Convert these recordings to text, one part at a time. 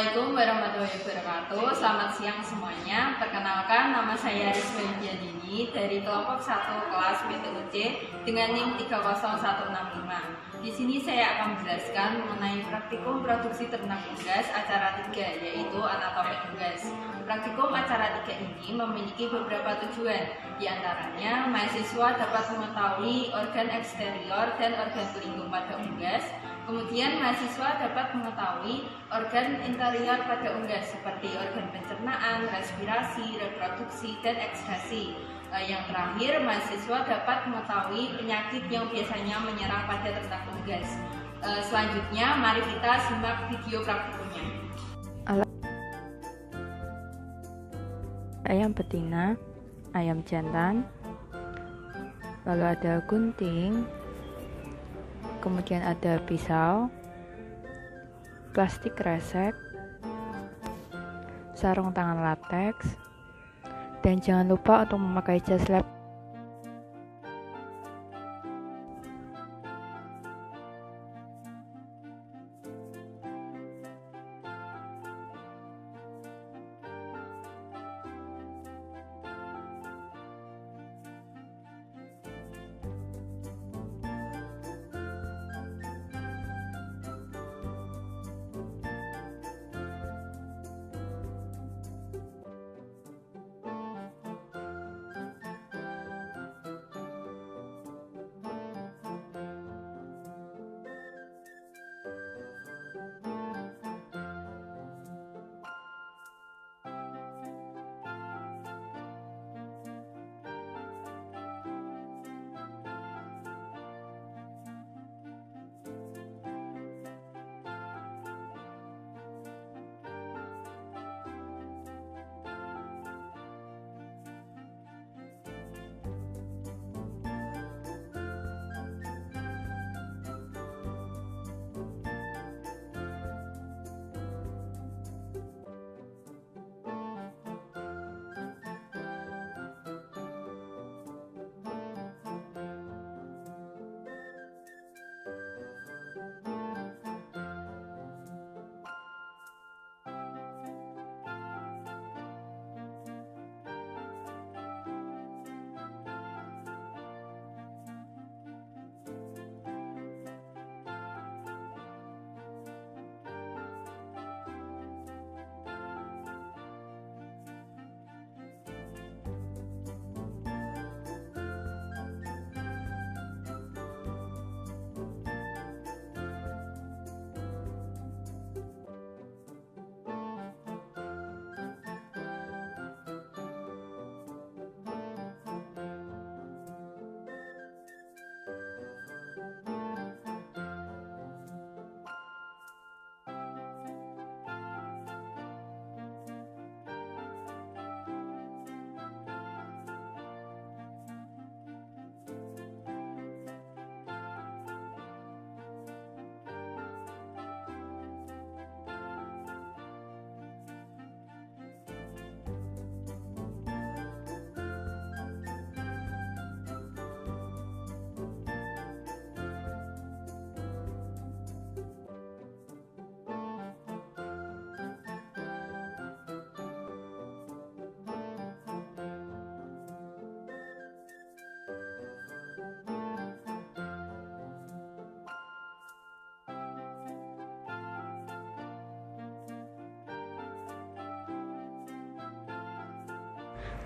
Assalamualaikum warahmatullahi wabarakatuh. Selamat siang semuanya. Perkenalkan, nama saya Rizky Widyadini dari kelompok 1 kelas PTUC dengan NIM 30165. Di sini saya akan menjelaskan mengenai praktikum produksi ternak unggas acara 3, yaitu anatomi unggas. Praktikum acara 3 ini memiliki beberapa tujuan. Di antaranya, mahasiswa dapat mengetahui organ eksterior dan organ pelindung pada unggas. Kemudian mahasiswa dapat mengetahui organ interior pada unggas seperti organ pencernaan, respirasi, reproduksi, dan ekskresi. Yang terakhir, mahasiswa dapat mengetahui penyakit yang biasanya menyerang pada ternak unggas. Selanjutnya, mari kita simak video praktikumnya. Ayam betina, ayam jantan, lalu ada gunting, kemudian ada pisau, plastik kresek, sarung tangan lateks, dan jangan lupa untuk memakai jas lab.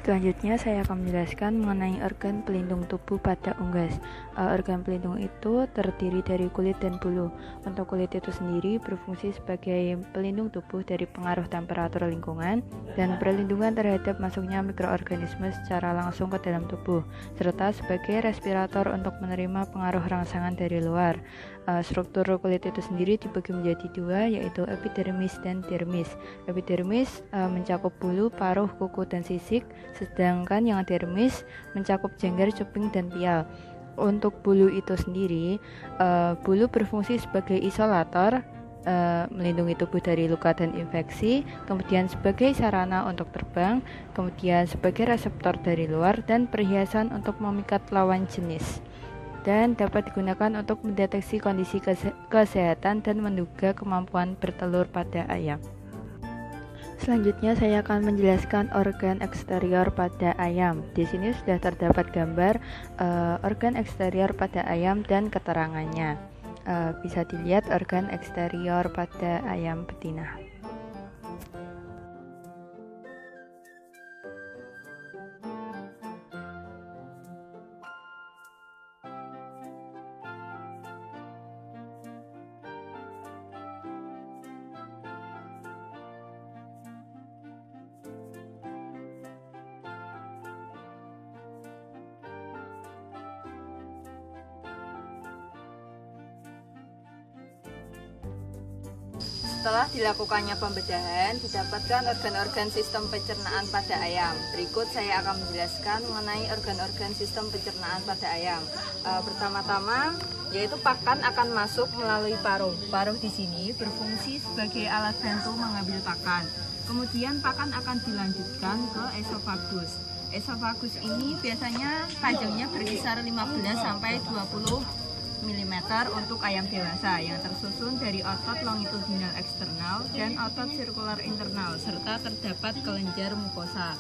Selanjutnya saya akan menjelaskan mengenai organ pelindung tubuh pada unggas. Organ pelindung itu terdiri dari kulit dan bulu. Untuk kulit itu sendiri berfungsi sebagai pelindung tubuh dari pengaruh temperatur lingkungan dan perlindungan terhadap masuknya mikroorganisme secara langsung ke dalam tubuh, serta sebagai respirator untuk menerima pengaruh rangsangan dari luar. Struktur kulit itu sendiri dibagi menjadi dua, yaitu epidermis dan dermis. Epidermis mencakup bulu, paruh, kuku, dan sisik, sedangkan yang dermis mencakup janggar, cuping, dan pial. Untuk bulu itu sendiri, bulu berfungsi sebagai isolator, melindungi tubuh dari luka dan infeksi, kemudian sebagai sarana untuk terbang, kemudian sebagai reseptor dari luar, dan perhiasan untuk memikat lawan jenis, dan dapat digunakan untuk mendeteksi kondisi kesehatan dan menduga kemampuan bertelur pada ayam. Selanjutnya saya akan menjelaskan organ eksterior pada ayam. Di sini sudah terdapat gambar organ eksterior pada ayam dan keterangannya. Bisa dilihat organ eksterior pada ayam betina. Setelah dilakukannya pembedahan, didapatkan organ-organ sistem pencernaan pada ayam. Berikut saya akan menjelaskan mengenai organ-organ sistem pencernaan pada ayam. Pertama-tama, yaitu pakan akan masuk melalui paruh. Paruh di sini berfungsi sebagai alat bantu mengambil pakan. Kemudian pakan akan dilanjutkan ke esofagus. Esofagus ini biasanya panjangnya berkisar 15 sampai 20 mm untuk ayam dewasa yang tersusun dari otot longitudinal eksternal dan otot sirkular internal serta terdapat kelenjar mukosa.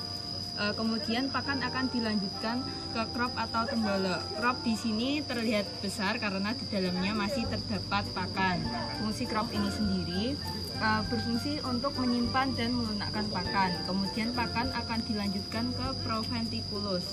Kemudian pakan akan dilanjutkan ke crop atau tembala. Crop di sini terlihat besar karena di dalamnya masih terdapat pakan. Fungsi crop ini sendiri berfungsi untuk menyimpan dan melunakkan pakan. Kemudian pakan akan dilanjutkan ke proventriculus.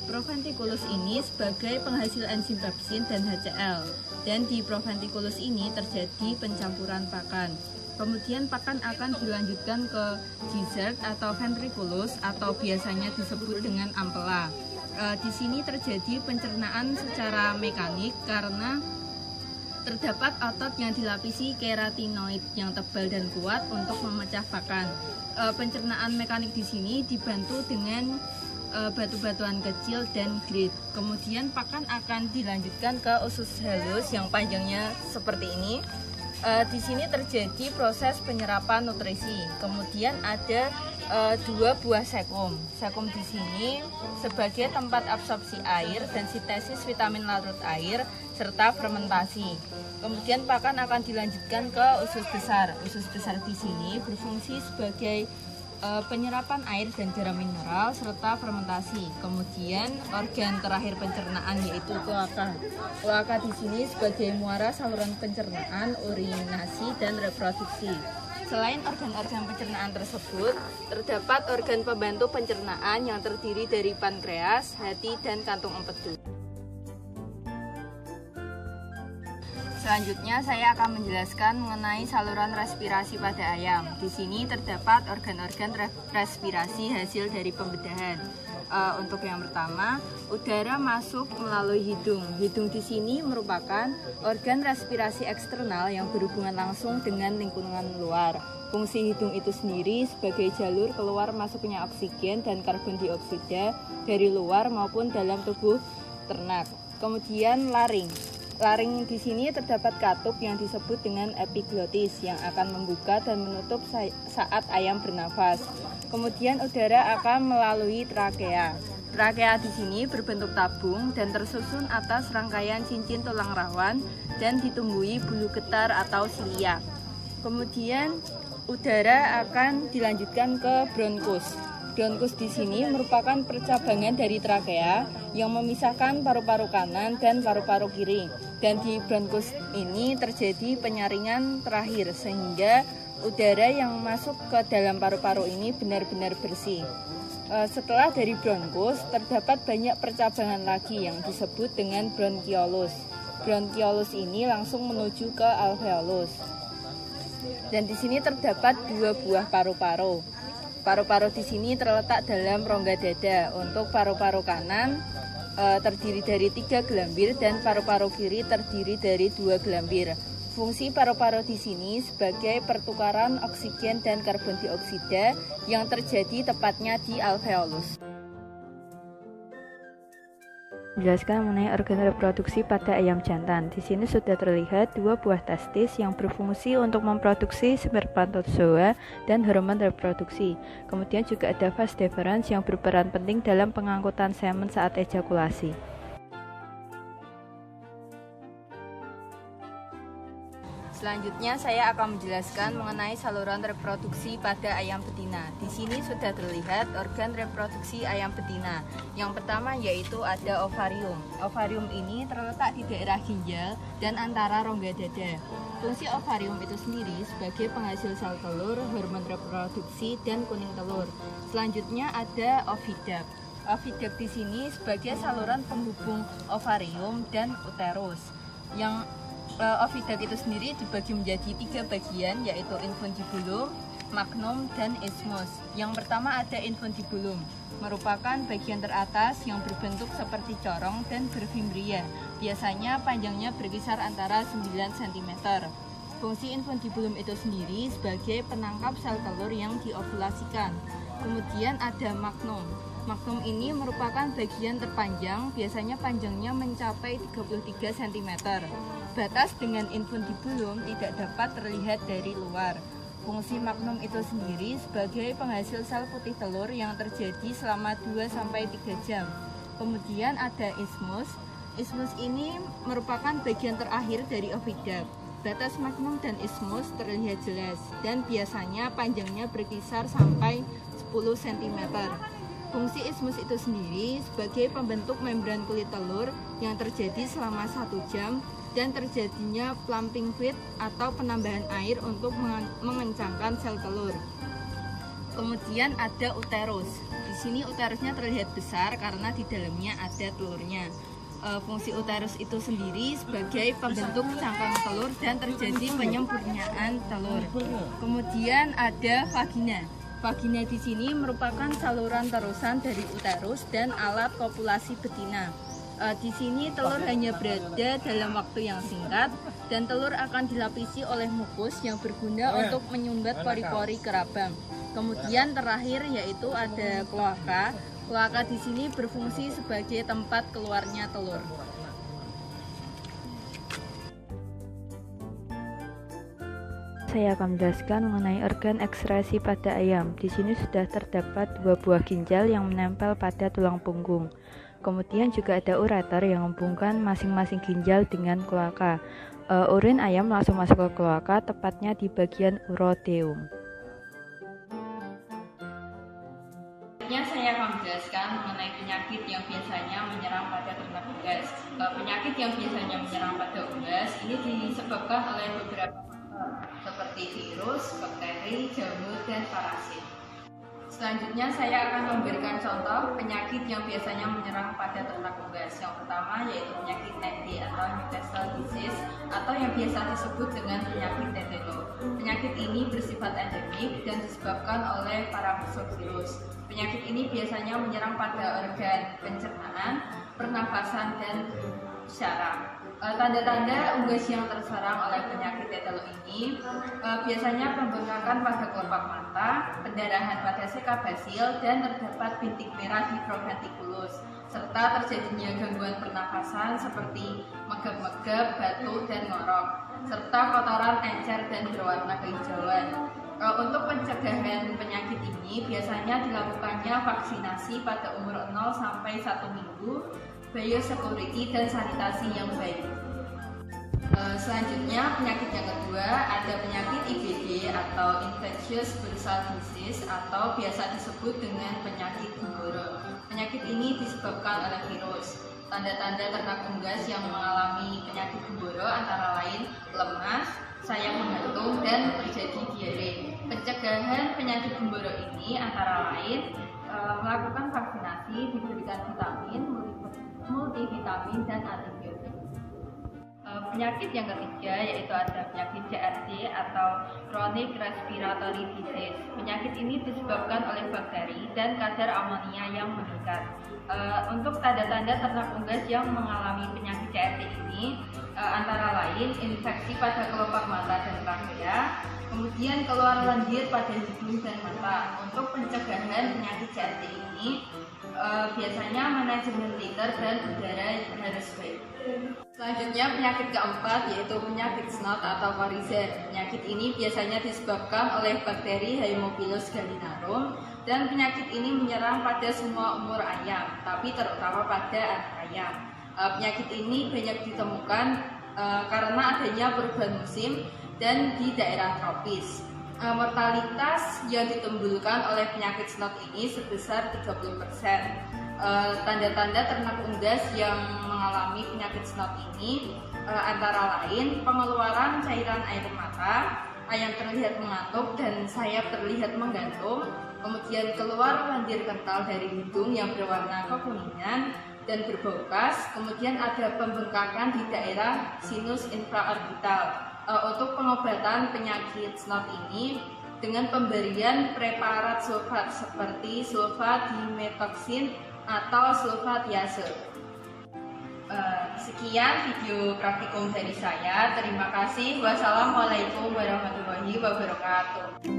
Proventriculus ini sebagai penghasil enzim pepsin dan HCl, dan di proventriculus ini terjadi pencampuran pakan. Kemudian pakan akan dilanjutkan ke gizzard atau ventriculus atau biasanya disebut dengan ampela. Di sini terjadi pencernaan secara mekanik karena terdapat otot yang dilapisi keratinoid yang tebal dan kuat untuk memecah pakan. Pencernaan mekanik di sini dibantu dengan batu-batuan kecil dan grit. Kemudian pakan akan dilanjutkan ke usus halus yang panjangnya seperti ini. Di sini terjadi proses penyerapan nutrisi. Kemudian ada dua buah sekum. Sekum di sini sebagai tempat absorpsi air dan sintesis vitamin larut air serta fermentasi. Kemudian pakan akan dilanjutkan ke usus besar. Usus besar di sini berfungsi sebagai penyerapan air dan garam mineral serta fermentasi. Kemudian organ terakhir pencernaan yaitu kloaka. Kloaka di sini sebagai muara saluran pencernaan, urinasi dan reproduksi. Selain organ-organ pencernaan tersebut, terdapat organ pembantu pencernaan yang terdiri dari pankreas, hati, dan kantung empedu. Selanjutnya saya akan menjelaskan mengenai saluran respirasi pada ayam. Di sini terdapat organ-organ respirasi hasil dari pembedahan. Untuk yang pertama, udara masuk melalui hidung. Hidung di sini merupakan organ respirasi eksternal yang berhubungan langsung dengan lingkungan luar. Fungsi hidung itu sendiri sebagai jalur keluar masuknya oksigen dan karbon dioksida dari luar maupun dalam tubuh ternak. Kemudian laring. Laring di sini terdapat katup yang disebut dengan epiglotis yang akan membuka dan menutup saat ayam bernafas. Kemudian udara akan melalui trakea. Trakea di sini berbentuk tabung dan tersusun atas rangkaian cincin tulang rawan dan ditumbuhi bulu getar atau silia. Kemudian udara akan dilanjutkan ke bronkus. Bronkus di sini merupakan percabangan dari trakea yang memisahkan paru-paru kanan dan paru-paru kiri. Dan di bronkus ini terjadi penyaringan terakhir sehingga udara yang masuk ke dalam paru-paru ini benar-benar bersih. Setelah dari bronkus terdapat banyak percabangan lagi yang disebut dengan bronkiolus. Bronkiolus ini langsung menuju ke alveolus. Dan di sini terdapat dua buah paru-paru. Paru-paru di sini terletak dalam rongga dada. Untuk paru-paru kanan terdiri dari 3 gelambir dan paru-paru kiri terdiri dari 2 gelambir. Fungsi paru-paru di sini sebagai pertukaran oksigen dan karbon dioksida yang terjadi tepatnya di alveolus. Menjelaskan mengenai organ reproduksi pada ayam jantan. Di sini sudah terlihat 2 buah testis yang berfungsi untuk memproduksi spermatozoa dan hormon reproduksi. Kemudian juga ada vas deferens yang berperan penting dalam pengangkutan semen saat ejakulasi. Selanjutnya saya akan menjelaskan mengenai saluran reproduksi pada ayam betina. Di sini sudah terlihat organ reproduksi ayam betina. Yang pertama yaitu ada ovarium. Ovarium ini terletak di daerah ginjal dan antara rongga dada. Fungsi ovarium itu sendiri sebagai penghasil sel telur, hormon reproduksi, dan kuning telur. Selanjutnya ada oviduct. Oviduct di sini sebagai saluran penghubung ovarium dan uterus. Yang oviduct itu sendiri dibagi menjadi 3 bagian, yaitu infundibulum, magnum, dan isthmus. Yang pertama ada infundibulum, merupakan bagian teratas yang berbentuk seperti corong dan berfimbria. Biasanya panjangnya berkisar antara 9 cm. Fungsi infundibulum itu sendiri sebagai penangkap sel telur yang diovulasikan. Kemudian ada magnum. Magnum ini merupakan bagian terpanjang, biasanya panjangnya mencapai 33 cm. Batas dengan infundibulum tidak dapat terlihat dari luar. Fungsi magnum itu sendiri sebagai penghasil sel putih telur yang terjadi selama 2-3 jam. Kemudian ada isthmus. Isthmus ini merupakan bagian terakhir dari oviduct. Batas magnum dan isthmus terlihat jelas dan biasanya panjangnya berkisar sampai 10 cm. Fungsi isthmus itu sendiri sebagai pembentuk membran kulit telur yang terjadi selama 1 jam dan terjadinya plumping feed atau penambahan air untuk mengencangkan sel telur. Kemudian ada uterus. Di sini uterusnya terlihat besar karena di dalamnya ada telurnya. Fungsi uterus itu sendiri sebagai pembentuk cangkang telur dan terjadi penyempurnaan telur. Kemudian ada vagina. Vagina di sini merupakan saluran terusan dari uterus dan alat kopulasi betina. Di sini telur hanya berada dalam waktu yang singkat dan telur akan dilapisi oleh mukus yang berguna untuk menyumbat pori-pori kerabang. Kemudian terakhir yaitu ada kloaka. Kloaka di sini berfungsi sebagai tempat keluarnya telur. Saya akan menjelaskan mengenai organ ekskresi pada ayam. Di sini sudah terdapat 2 buah ginjal yang menempel pada tulang punggung. Kemudian juga ada ureter yang menghubungkan masing-masing ginjal dengan kloaka. Urin ayam langsung masuk ke kloaka, tepatnya di bagian urotheum. Selanjutnya saya akan menjelaskan mengenai penyakit yang biasanya menyerang pada ternak unggas. Penyakit yang biasanya menyerang pada unggas ini disebabkan oleh beberapa faktor seperti virus, bakteri, jamur, dan parasit. Selanjutnya saya akan memberikan contoh penyakit yang biasanya menyerang pada ternak unggas. Yang pertama yaitu penyakit ND atau Newcastle disease atau yang biasa disebut dengan penyakit tetelo. Penyakit ini bersifat endemik dan disebabkan oleh paravovirus. Penyakit ini biasanya menyerang pada organ pencernaan, pernafasan, dan syaraf. Tanda-tanda unggas yang terserang oleh penyakit tetelo ini biasanya pembengkakan pada kelopak mata, pendarahan pada seka basil, dan terdapat bintik merah di proventriculus, serta terjadinya gangguan pernafasan seperti megap-megap, batuk, dan ngorok, serta kotoran encer dan berwarna kehijauan. Untuk pencegahan penyakit ini biasanya dilakukannya vaksinasi pada umur 0 sampai 1 minggu, biosecurity dan sanitasi yang baik. Selanjutnya penyakit yang kedua ada penyakit IBD atau infectious bursal disease atau biasa disebut dengan penyakit gumboro. Penyakit ini disebabkan oleh virus. Tanda-tanda ternak unggas yang mengalami penyakit gumboro antara lain lemas, sayap menggantung, dan terjadi diare. Pencegahan penyakit gumboro ini antara lain melakukan vaksinasi, diberikan vitamin, multivitamin, dan antibiotik. Penyakit yang ketiga yaitu ada penyakit CRD atau chronic respiratory disease. Penyakit ini disebabkan oleh bakteri dan kadar amonia yang meningkat. Untuk tanda-tanda ternak unggas yang mengalami penyakit CRD ini antara lain infeksi pada kelopak mata dan trachea, kemudian keluar lendir pada hidung dan mata. Untuk pencegahan penyakit CRD ini biasanya manajemen liter dan udara harus baik. Selanjutnya penyakit keempat yaitu penyakit snot atau varizer. Penyakit ini biasanya disebabkan oleh bakteri Haemophilus gallinarum dan penyakit ini menyerang pada semua umur ayam, tapi terutama pada anak ayam. Penyakit ini banyak ditemukan karena adanya perubahan musim dan di daerah tropis. Mortalitas yang ditimbulkan oleh penyakit snot ini sebesar 30%. Tanda-tanda ternak unggas yang mengalami penyakit snot ini antara lain pengeluaran cairan air mata, ayam terlihat mengantuk dan sayap terlihat menggantung, kemudian keluar lendir kental dari hidung yang berwarna kekuningan dan berbau khas, kemudian ada pembengkakan di daerah sinus infraorbital. Untuk pengobatan penyakit snot ini dengan pemberian preparat sulfat seperti sulfat dimetoksin atau sulfatiase. Sekian video praktikum dari saya. Terima kasih. Wassalamualaikum warahmatullahi wabarakatuh.